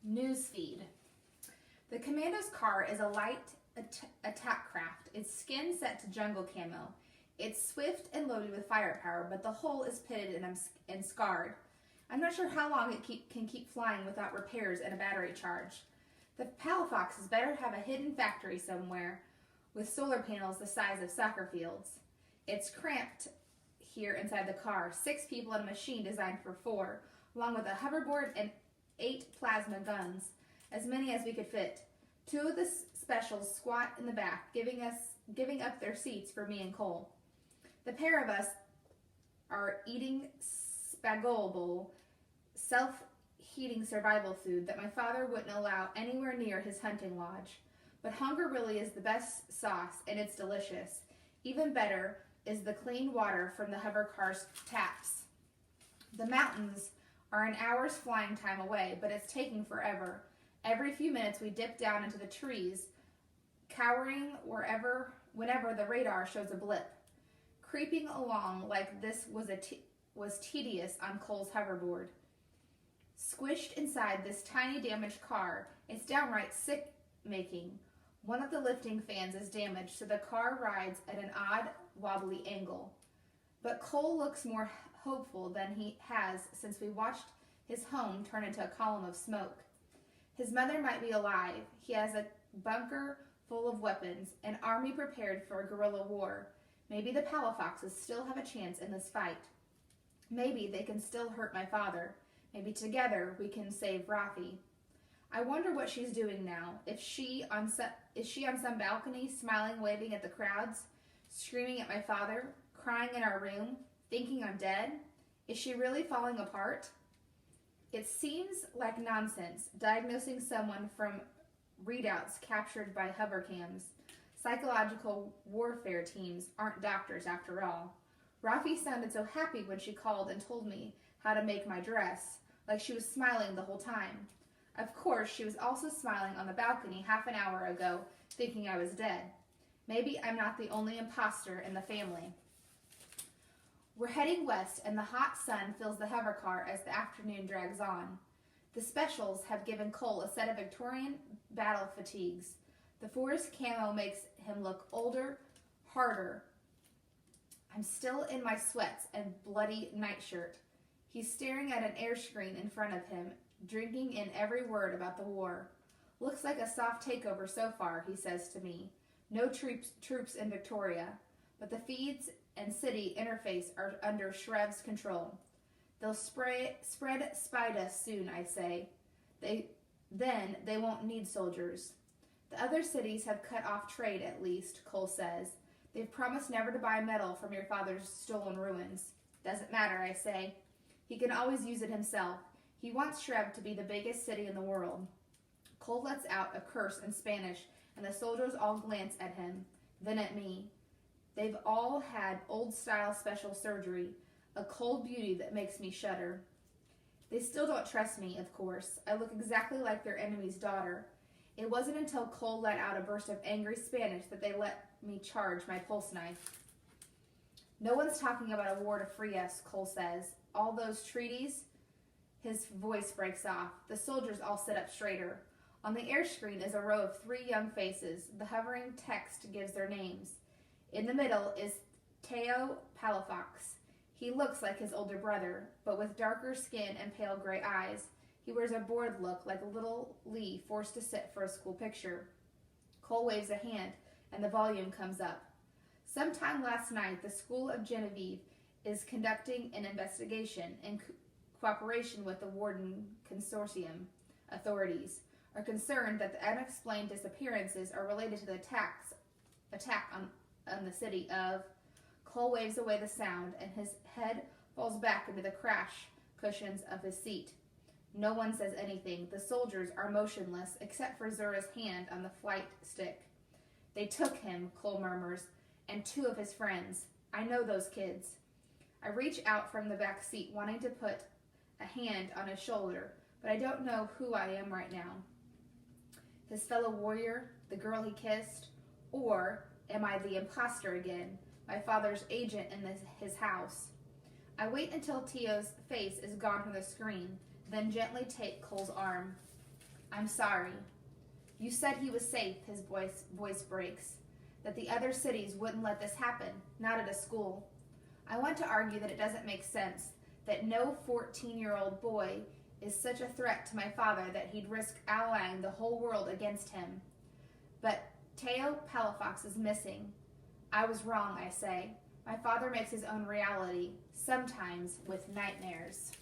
Newsfeed. The commando's car is a light attack craft, its skin set to jungle camo. It's swift and loaded with firepower, but the hull is pitted and scarred. I'm not sure how long it can keep flying without repairs and a battery charge. The Palafoxes better have a hidden factory somewhere with solar panels the size of soccer fields. It's cramped here inside the car, 6 people in a machine designed for 4, along with a hoverboard and 8 plasma guns, as many as we could fit. 2 of the specials squat in the back, giving up their seats for me and Cole. The pair of us are eating spagol, self-heating survival food that my father wouldn't allow anywhere near his hunting lodge. But hunger really is the best sauce, and it's delicious. Even better is the clean water from the hover car's taps. The mountains are an hour's flying time away, but it's taking forever. Every few minutes we dip down into the trees, cowering whenever the radar shows a blip. Creeping along like this was tedious on Cole's hoverboard. Squished inside this tiny damaged car, it's downright sick-making. One of the lifting fans is damaged, so the car rides at an odd, wobbly angle. But Cole looks more hopeful than he has since we watched his home turn into a column of smoke. His mother might be alive. He has a bunker full of weapons, an army prepared for a guerrilla war. Maybe the Palafoxes still have a chance in this fight. Maybe they can still hurt my father. Maybe together we can save Rafi. I wonder what she's doing now. Is she on some balcony, smiling, waving at the crowds, screaming at my father, crying in our room, thinking I'm dead? Is she really falling apart? It seems like nonsense, diagnosing someone from readouts captured by hovercams. Psychological warfare teams aren't doctors after all. Rafi sounded so happy when she called and told me how to make my dress, like she was smiling the whole time. Of course, she was also smiling on the balcony half an hour ago, thinking I was dead. Maybe I'm not the only imposter in the family. We're heading west, and the hot sun fills the hover car as the afternoon drags on. The specials have given Cole a set of Victorian battle fatigues. The forest camo makes him look older, harder. I'm still in my sweats and bloody nightshirt. He's staring at an air screen in front of him, drinking in every word about the war. Looks like a soft takeover so far, he says to me. No troops in Victoria, but the feeds and city interface are under Shrev's control. They'll spread spy dust soon, I say. Then they won't need soldiers. The other cities have cut off trade at least, Cole says. They've promised never to buy metal from your father's stolen ruins. Doesn't matter, I say. He can always use it himself. He wants Shrev to be the biggest city in the world. Cole lets out a curse in Spanish, and the soldiers all glance at him, then at me. They've all had old-style special surgery, a cold beauty that makes me shudder. They still don't trust me, of course. I look exactly like their enemy's daughter. It wasn't until Cole let out a burst of angry Spanish that they let me charge my pulse knife. No one's talking about a war to free us, Cole says. All those treaties? His voice breaks off. The soldiers all sit up straighter. On the air screen is a row of 3 young faces. The hovering text gives their names. In the middle is Teo Palafox. He looks like his older brother, but with darker skin and pale gray eyes. He wears a bored look like a little Lee forced to sit for a school picture. Cole waves a hand, and the volume comes up. Sometime last night, the School of Genevieve is conducting an investigation in cooperation with the Warden Consortium. Authorities are concerned that the unexplained disappearances are related to the attack on the city of... Cole waves away the sound, and his head falls back into the crash cushions of his seat. No one says anything. The soldiers are motionless, except for Zura's hand on the flight stick. They took him, Cole murmurs, and 2 of his friends. I know those kids. I reach out from the back seat, wanting to put a hand on his shoulder, but I don't know who I am right now. His fellow warrior, the girl he kissed, or am I the imposter again, my father's agent in his house? I wait until Teo's face is gone from the screen, then gently take Cole's arm. I'm sorry. You said he was safe, his voice breaks. That the other cities wouldn't let this happen, not at a school. I want to argue that it doesn't make sense, that no 14-year-old boy is such a threat to my father that he'd risk allying the whole world against him. But Teo Palafox is missing. I was wrong, I say. My father makes his own reality, sometimes with nightmares.